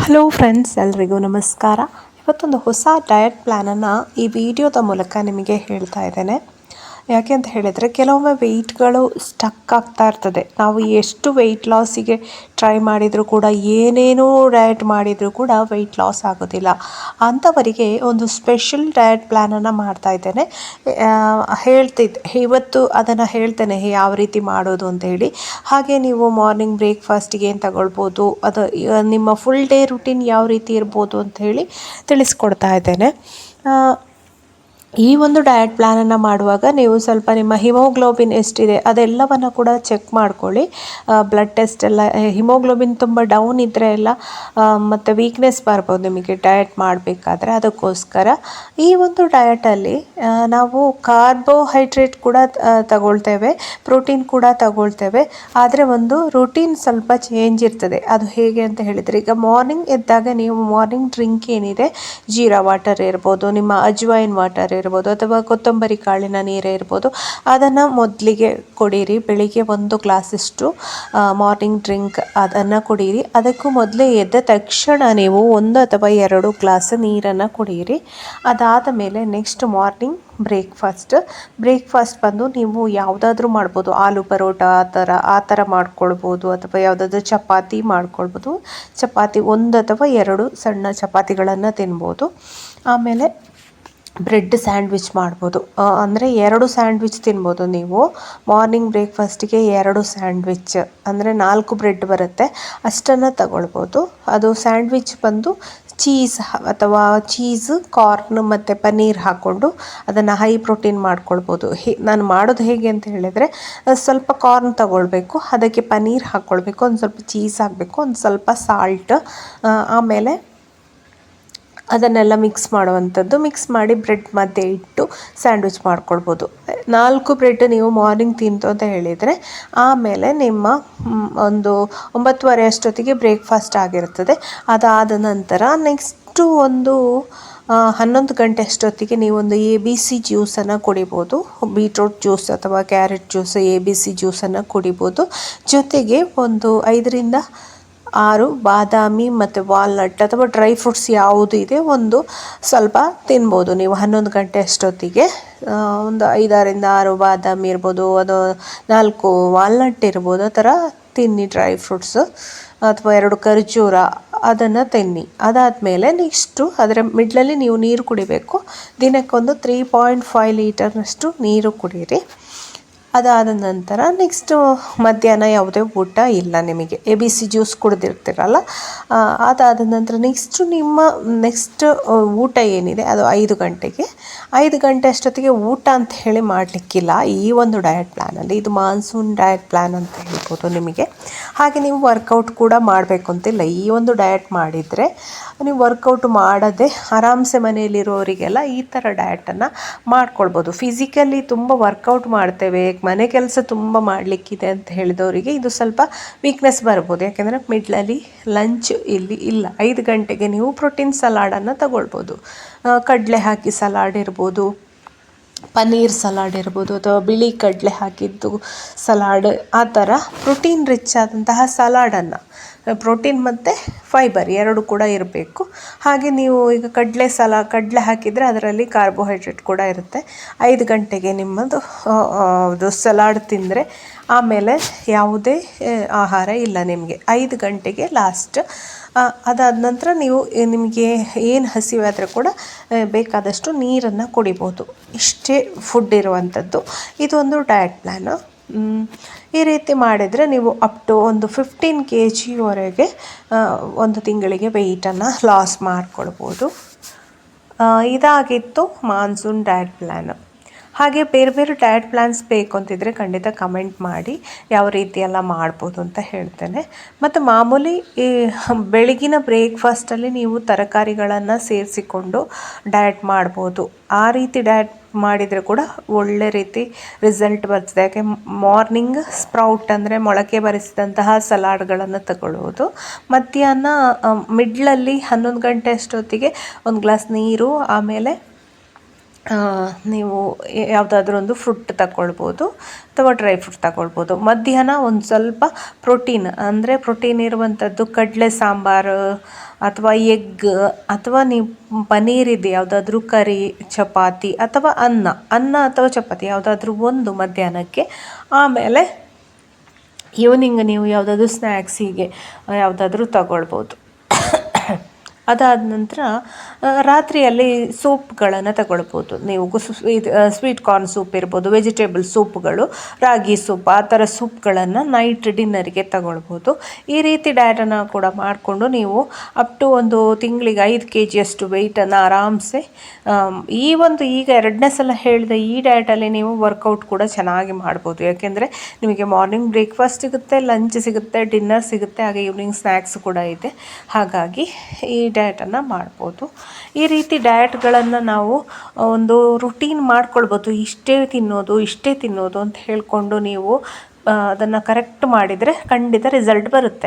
Hello friends, ಎಲ್ರಿಗೂ ನಮಸ್ಕಾರ. ಇವತ್ತೊಂದು ಹೊಸ ಡಯಟ್ ಪ್ಲ್ಯಾನನ್ನು ಈ ವಿಡಿಯೋದ ಮೂಲಕ ನಿಮಗೆ ಹೇಳ್ತಾ ಇದ್ದೇನೆ. ಯಾಕೆ ಅಂತ ಹೇಳಿದರೆ, ಕೆಲವೊಮ್ಮೆ ವೆಯ್ಟ್ಗಳು ಸ್ಟಕ್ ಆಗ್ತಾ ಇರ್ತದೆ. ನಾವು ಎಷ್ಟು ವೆಯ್ಟ್ ಲಾಸಿಗೆ ಟ್ರೈ ಮಾಡಿದರೂ ಕೂಡ, ಏನೇನೋ ಡಯಟ್ ಮಾಡಿದರೂ ಕೂಡ ವೆಯ್ಟ್ ಲಾಸ್ ಆಗೋದಿಲ್ಲ. ಅಂಥವರಿಗೆ ಒಂದು ಸ್ಪೆಷಲ್ ಡಯಟ್ ಪ್ಲ್ಯಾನನ್ನು ಮಾಡ್ತಾ ಇದ್ದೇನೆ. ಇವತ್ತು ಅದನ್ನು ಹೇಳ್ತೇನೆ ಯಾವ ರೀತಿ ಮಾಡೋದು ಅಂತ ಹೇಳಿ. ಹಾಗೆ ನೀವು ಮಾರ್ನಿಂಗ್ ಬ್ರೇಕ್ಫಾಸ್ಟಿಗೆ ಏನು ತಗೊಳ್ಬೋದು, ಅದು ನಿಮ್ಮ ಫುಲ್ ಡೇ ರುಟೀನ್ ಯಾವ ರೀತಿ ಇರ್ಬೋದು ಅಂತ ಹೇಳಿ ತಿಳಿಸ್ಕೊಡ್ತಾ ಇದ್ದೇನೆ. ಈ ಒಂದು ಡಯಟ್ ಪ್ಲ್ಯಾನನ್ನು ಮಾಡುವಾಗ ನೀವು ಸ್ವಲ್ಪ ನಿಮ್ಮ ಹಿಮೋಗ್ಲೋಬಿನ್ ಎಷ್ಟಿದೆ ಅದೆಲ್ಲವನ್ನು ಕೂಡ ಚೆಕ್ ಮಾಡ್ಕೊಳ್ಳಿ. ಬ್ಲಡ್ ಟೆಸ್ಟ್ ಎಲ್ಲ, ಹಿಮೋಗ್ಲೋಬಿನ್ ತುಂಬ ಡೌನ್ ಇದ್ದರೆ ಎಲ್ಲ ಮತ್ತು ವೀಕ್ನೆಸ್ ಬರ್ಬೋದು ನಿಮಗೆ ಡಯಟ್ ಮಾಡಬೇಕಾದ್ರೆ. ಅದಕ್ಕೋಸ್ಕರ ಈ ಒಂದು ಡಯಟಲ್ಲಿ ನಾವು ಕಾರ್ಬೋಹೈಡ್ರೇಟ್ ಕೂಡ ತಗೊಳ್ತೇವೆ, ಪ್ರೋಟೀನ್ ಕೂಡ ತಗೊಳ್ತೇವೆ. ಆದರೆ ಒಂದು ರುಟೀನ್ ಸ್ವಲ್ಪ ಚೇಂಜ್ ಇರ್ತದೆ. ಅದು ಹೇಗೆ ಅಂತ ಹೇಳಿದರೆ, ಈಗ ಮಾರ್ನಿಂಗ್ ಎದ್ದಾಗ ನೀವು ಮಾರ್ನಿಂಗ್ ಡ್ರಿಂಕ್ ಏನಿದೆ, ಜೀರಾ ವಾಟರ್ ಇರ್ಬೋದು, ನಿಮ್ಮ ಅಜ್ವೈನ್ ವಾಟರ್ ಇರ್ಬೋದು, ಅಥವಾ ಕೊತ್ತಂಬರಿ ಕಾಳಿನ ನೀರೇ ಇರ್ಬೋದು, ಅದನ್ನು ಮೊದಲಿಗೆ ಕುಡೀರಿ. ಬೆಳಿಗ್ಗೆ 1 ಗ್ಲಾಸಷ್ಟು ಮಾರ್ನಿಂಗ್ ಡ್ರಿಂಕ್ ಅದನ್ನು ಕುಡೀರಿ. ಅದಕ್ಕೂ ಮೊದಲೇ ಎದ್ದ ತಕ್ಷಣ ನೀವು 1 ಅಥವಾ 2 ಗ್ಲಾಸ್ ನೀರನ್ನು ಕುಡೀರಿ. ಅದಾದ ಮೇಲೆ ನೆಕ್ಸ್ಟ್ ಮಾರ್ನಿಂಗ್ ಬ್ರೇಕ್ಫಾಸ್ಟ್ ಬಂದು ನೀವು ಯಾವುದಾದ್ರೂ ಮಾಡ್ಬೋದು. ಆಲೂ ಪರೋಟ ಆ ಥರ ಮಾಡ್ಕೊಳ್ಬೋದು, ಅಥವಾ ಯಾವುದಾದ್ರೂ ಚಪಾತಿ ಮಾಡ್ಕೊಳ್ಬೋದು. ಚಪಾತಿ 1 ಅಥವಾ 2 ಸಣ್ಣ ಚಪಾತಿಗಳನ್ನು ತಿನ್ಬೋದು. ಆಮೇಲೆ ಬ್ರೆಡ್ ಸ್ಯಾಂಡ್ವಿಚ್ ಮಾಡ್ಬೋದು. ಅಂದರೆ 2 ಸ್ಯಾಂಡ್ವಿಚ್ ತಿನ್ಬೋದು ನೀವು. ಮಾರ್ನಿಂಗ್ ಬ್ರೇಕ್ಫಾಸ್ಟಿಗೆ 2 ಸ್ಯಾಂಡ್ವಿಚ್ ಅಂದರೆ 4 ಬ್ರೆಡ್ ಬರುತ್ತೆ, ಅಷ್ಟನ್ನು ತಗೊಳ್ಬೋದು. ಅದು ಸ್ಯಾಂಡ್ವಿಚ್ ಬಂದು ಚೀಸ್, ಕಾರ್ನ್ ಮತ್ತು ಪನ್ನೀರ್ ಹಾಕ್ಕೊಂಡು ಅದನ್ನು ಹೈ ಪ್ರೋಟೀನ್ ಮಾಡ್ಕೊಳ್ಬೋದು. ನಾನು ಮಾಡೋದು ಹೇಗೆ ಅಂತ ಹೇಳಿದರೆ, ಸ್ವಲ್ಪ ಕಾರ್ನ್ ತಗೊಳ್ಬೇಕು, ಅದಕ್ಕೆ ಪನ್ನೀರ್ ಹಾಕ್ಕೊಳ್ಬೇಕು, ಒಂದು ಸ್ವಲ್ಪ ಚೀಸ್ ಹಾಕಬೇಕು, ಒಂದು ಸ್ವಲ್ಪ ಸಾಲ್ಟ್, ಆಮೇಲೆ ಅದನ್ನೆಲ್ಲ ಮಿಕ್ಸ್ ಮಾಡಿ ಬ್ರೆಡ್ ಮಧ್ಯೆ ಇಟ್ಟು ಸ್ಯಾಂಡ್ವಿಚ್ ಮಾಡ್ಕೊಳ್ಬೋದು. 4 ಬ್ರೆಡ್ ನೀವು ಮಾರ್ನಿಂಗ್ ತಿಂತು ಅಂತ ಹೇಳಿದರೆ, ಆಮೇಲೆ ನಿಮ್ಮ ಒಂದು 9:30 ಅಷ್ಟೊತ್ತಿಗೆ ಬ್ರೇಕ್ಫಾಸ್ಟ್ ಆಗಿರ್ತದೆ. ಅದಾದ ನಂತರ ನೆಕ್ಸ್ಟು ಒಂದು 11 ಗಂಟೆ ಅಷ್ಟೊತ್ತಿಗೆ ನೀವೊಂದು ABC ಜ್ಯೂಸನ್ನು ಕುಡಿಬೋದು. ಬೀಟ್ರೂಟ್ ಜ್ಯೂಸ್ ಅಥವಾ ಕ್ಯಾರೆಟ್ ಜ್ಯೂಸ್, ABC ಜ್ಯೂಸನ್ನು ಕುಡಿಬೋದು. ಜೊತೆಗೆ ಒಂದು 5ರಿಂದ 6 ಬಾದಾಮಿ ಮತ್ತು ವಾಲ್ನಟ್ ಅಥವಾ ಡ್ರೈ ಫ್ರೂಟ್ಸ್ ಯಾವುದು ಇದೆ ಒಂದು ಸ್ವಲ್ಪ ತಿನ್ಬೋದು ನೀವು 11 ಗಂಟೆ ಅಷ್ಟೊತ್ತಿಗೆ. ಒಂದು 5ರಿಂದ 6 ಬಾದಾಮಿ ಇರ್ಬೋದು, ಅದು 4 ವಾಲ್ನಟ್ ಇರ್ಬೋದು, ಆ ಥರ ತಿನ್ನಿ ಡ್ರೈ ಫ್ರೂಟ್ಸು. ಅಥವಾ 2 ಖರ್ಜೂರ, ಅದನ್ನು ತಿನ್ನಿ. ಅದಾದಮೇಲೆ ನೆಕ್ಸ್ಟು ಅದರ ಮಿಡ್ಲಲ್ಲಿ ನೀವು ನೀರು ಕುಡಿಬೇಕು. ದಿನಕ್ಕೊಂದು 3.5 ಲೀಟರ್ನಷ್ಟು ನೀರು ಕುಡೀರಿ. ಅದಾದ ನಂತರ ನೆಕ್ಸ್ಟು ಮಧ್ಯಾಹ್ನ ಯಾವುದೇ ಊಟ ಇಲ್ಲ ನಿಮಗೆ, ABC ಜ್ಯೂಸ್ ಕುಡಿದಿರ್ತೀರಲ್ಲ. ಅದಾದ ನಂತರ ನೆಕ್ಸ್ಟ್ ಊಟ ಏನಿದೆ ಅದು 5 ಗಂಟೆಗೆ. 5 ಗಂಟೆ ಅಷ್ಟೊತ್ತಿಗೆ ಊಟ ಅಂತ ಹೇಳಿ ಮಾಡಲಿಕ್ಕಿಲ್ಲ ಈ ಒಂದು ಡಯಟ್ ಪ್ಲ್ಯಾನಲ್ಲಿ. ಇದು ಮಾನ್ಸೂನ್ ಡಯಟ್ ಪ್ಲ್ಯಾನ್ ಅಂತ ಹೇಳ್ಬೋದು ನಿಮಗೆ. ಹಾಗೆ ನೀವು ವರ್ಕೌಟ್ ಕೂಡ ಮಾಡಬೇಕು ಅಂತಿಲ್ಲ. ಈ ಒಂದು ಡಯಟ್ ಮಾಡಿದರೆ ನೀವು ವರ್ಕೌಟ್ ಮಾಡದೆ ಆರಾಮ್ಸೆ ಮನೆಯಲ್ಲಿರೋರಿಗೆಲ್ಲ ಈ ಥರ ಡಯಟನ್ನು ಮಾಡ್ಕೊಳ್ಬೋದು. ಫಿಸಿಕಲಿ ತುಂಬ ವರ್ಕೌಟ್ ಮಾಡ್ತೇವೆ, ಮನೆ ಕೆಲಸ ತುಂಬ ಮಾಡಲಿಕ್ಕಿದೆ ಅಂತ ಹೇಳಿದವರಿಗೆ ಇದು ಸ್ವಲ್ಪ ವೀಕ್ನೆಸ್ ಬರ್ಬೋದು. ಯಾಕೆಂದರೆ ಮಿಡ್ಲಲ್ಲಿ ಲಂಚ್ ಇಲ್ಲಿ ಇಲ್ಲ. 5 ಗಂಟೆಗೆ ನೀವು ಪ್ರೋಟೀನ್ ಸಲಾಡನ್ನು ತಗೊಳ್ಬೋದು. ಕಡಲೆ ಹಾಕಿ ಸಲಾಡ್ ಇರ್ಬೋದು, ಪನ್ನೀರ್ ಸಲಾಡ್ ಇರ್ಬೋದು, ಅಥವಾ ಬಿಳಿ ಕಡಲೆ ಹಾಕಿದ್ದು ಸಲಾಡ್, ಆ ಥರ ಪ್ರೋಟೀನ್ ರಿಚ್ ಆದಂತಹ ಸಲಾಡನ್ನು, ಪ್ರೋಟೀನ್ ಮತ್ತು ಫೈಬರ್ 2 ಕೂಡ ಇರಬೇಕು. ಹಾಗೆ ನೀವು ಈಗ ಕಡಲೆ ಹಾಕಿದರೆ ಅದರಲ್ಲಿ ಕಾರ್ಬೋಹೈಡ್ರೇಟ್ ಕೂಡ ಇರುತ್ತೆ. 5 ಗಂಟೆಗೆ ನಿಮ್ಮದು ಅದು ಸಲಾಡ್ ತಿಂದರೆ ಆಮೇಲೆ ಯಾವುದೇ ಆಹಾರ ಇಲ್ಲ ನಿಮಗೆ. 5 ಗಂಟೆಗೆ ಲಾಸ್ಟ್. ಅದಾದ ನಂತರ ನಿಮಗೆ ಏನು ಹಸಿವಾದರೆ ಕೂಡ ಬೇಕಾದಷ್ಟು ನೀರನ್ನು ಕುಡಿಬೋದು. ಇಷ್ಟೇ ಫುಡ್ ಇರುವಂಥದ್ದು. ಇದೊಂದು ಡಯಟ್ ಪ್ಲ್ಯಾನು. ಈ ರೀತಿ ಮಾಡಿದರೆ ನೀವು ಅಪ್ ಟು ಒಂದು 15 kgವರೆಗೆ ಒಂದು ತಿಂಗಳಿಗೆ ವೆಯ್ಟನ್ನು ಲಾಸ್ ಮಾಡ್ಕೊಳ್ಬೋದು. ಇದಾಗಿತ್ತು ಮಾನ್ಸೂನ್ ಡಯಟ್ ಪ್ಲ್ಯಾನು. ಹಾಗೆ ಬೇರೆ ಬೇರೆ ಡಯಟ್ ಪ್ಲ್ಯಾನ್ಸ್ ಬೇಕು ಅಂತಿದ್ರೆ ಖಂಡಿತ ಕಮೆಂಟ್ ಮಾಡಿ, ಯಾವ ರೀತಿ ಎಲ್ಲ ಮಾಡ್ಬೋದು ಅಂತ ಹೇಳ್ತೇನೆ. ಮತ್ತು ಮಾಮೂಲಿ ಈ ಬೆಳಗಿನ ಬ್ರೇಕ್ಫಾಸ್ಟಲ್ಲಿ ನೀವು ತರಕಾರಿಗಳನ್ನು ಸೇರಿಸಿಕೊಂಡು ಡಯಟ್ ಮಾಡ್ಬೋದು. ಆ ರೀತಿ ಡಯಟ್ ಮಾಡಿದರೆ ಕೂಡ ಒಳ್ಳೆ ರೀತಿ ರಿಸಲ್ಟ್ ಬರ್ತದೆ. ಯಾಕೆ ಮಾರ್ನಿಂಗ್ ಸ್ಪ್ರೌಟ್ ಅಂದರೆ ಮೊಳಕೆ ಬರಿಸಿದಂತಹ ಸಲಾಡ್ಗಳನ್ನು ತಗೊಳ್ಬೋದು. ಮಧ್ಯಾಹ್ನ ಮಿಡ್ಲಲ್ಲಿ 11 ಗಂಟೆ ಅಷ್ಟೊತ್ತಿಗೆ 1 ಗ್ಲಾಸ್ ನೀರು, ಆಮೇಲೆ ನೀವು ಯಾವುದಾದ್ರೂ ಒಂದು ಫ್ರೂಟ್ ತಗೊಳ್ಬೋದು ಅಥವಾ ಡ್ರೈ ಫ್ರೂಟ್ ತಗೊಳ್ಬೋದು. ಮಧ್ಯಾಹ್ನ ಒಂದು ಸ್ವಲ್ಪ ಪ್ರೋಟೀನ್ ಇರುವಂಥದ್ದು ಕಡಲೆ ಸಾಂಬಾರು ಅಥವಾ ಎಗ್ ಅಥವಾ ನೀವು ಪನ್ನೀರ್ ಇದೆ ಯಾವುದಾದ್ರೂ ಕರಿ, ಚಪಾತಿ ಅಥವಾ ಅನ್ನ ಅಥವಾ ಚಪಾತಿ ಯಾವುದಾದ್ರೂ ಒಂದು ಮಧ್ಯಾಹ್ನಕ್ಕೆ. ಆಮೇಲೆ ಈವ್ನಿಂಗ್ ನೀವು ಯಾವುದಾದ್ರೂ ಸ್ನ್ಯಾಕ್ಸಿಗೆ ಯಾವುದಾದ್ರೂ ತಗೊಳ್ಬೋದು. ಅದಾದ ನಂತರ ರಾತ್ರಿಯಲ್ಲಿ ಸೂಪ್ಗಳನ್ನು ತಗೊಳ್ಬೋದು. ನೀವು ಸ್ವೀಟ್ ಕಾರ್ನ್ ಸೂಪ್ ಇರ್ಬೋದು, ವೆಜಿಟೇಬಲ್ ಸೂಪ್ಗಳು, ರಾಗಿ ಸೂಪ್, ಆ ಥರ ಸೂಪ್ಗಳನ್ನು ನೈಟ್ ಡಿನ್ನರಿಗೆ ತಗೊಳ್ಬೋದು. ಈ ರೀತಿ ಡಯಟನ್ನು ಕೂಡ ಮಾಡಿಕೊಂಡು ನೀವು ಅಪ್ ಟು ಒಂದು ತಿಂಗಳಿಗೆ 5 kg ವೆಯ್ಟನ್ನು ಆರಾಮ್ಸೆ ಈಗ 2ನೇ ಸಲ ಹೇಳಿದ ಈ ಡಯಟಲ್ಲಿ ನೀವು ವರ್ಕೌಟ್ ಕೂಡ ಚೆನ್ನಾಗಿ ಮಾಡ್ಬೋದು. ಯಾಕೆಂದರೆ ನಿಮಗೆ ಮಾರ್ನಿಂಗ್ ಬ್ರೇಕ್ಫಾಸ್ಟ್ ಸಿಗುತ್ತೆ, ಲಂಚ್ ಸಿಗುತ್ತೆ, ಡಿನ್ನರ್ ಸಿಗುತ್ತೆ, ಹಾಗೆ ಈವ್ನಿಂಗ್ ಸ್ನ್ಯಾಕ್ಸ್ ಕೂಡ ಇದೆ. ಹಾಗಾಗಿ ಈ ಡಯಟನ್ನು ಮಾಡ್ಬೋದು. ಈ ರೀತಿ ಡಯಟ್ಗಳನ್ನು ನಾವು ಒಂದು ರುಟೀನ್ ಮಾಡ್ಕೊಳ್ಬೋದು. ಇಷ್ಟೇ ತಿನ್ನೋದು ಅಂತ ಹೇಳಿಕೊಂಡು ನೀವು ಅದನ್ನು ಕರೆಕ್ಟ್ ಮಾಡಿದರೆ ಖಂಡಿತ ರಿಸಲ್ಟ್ ಬರುತ್ತೆ.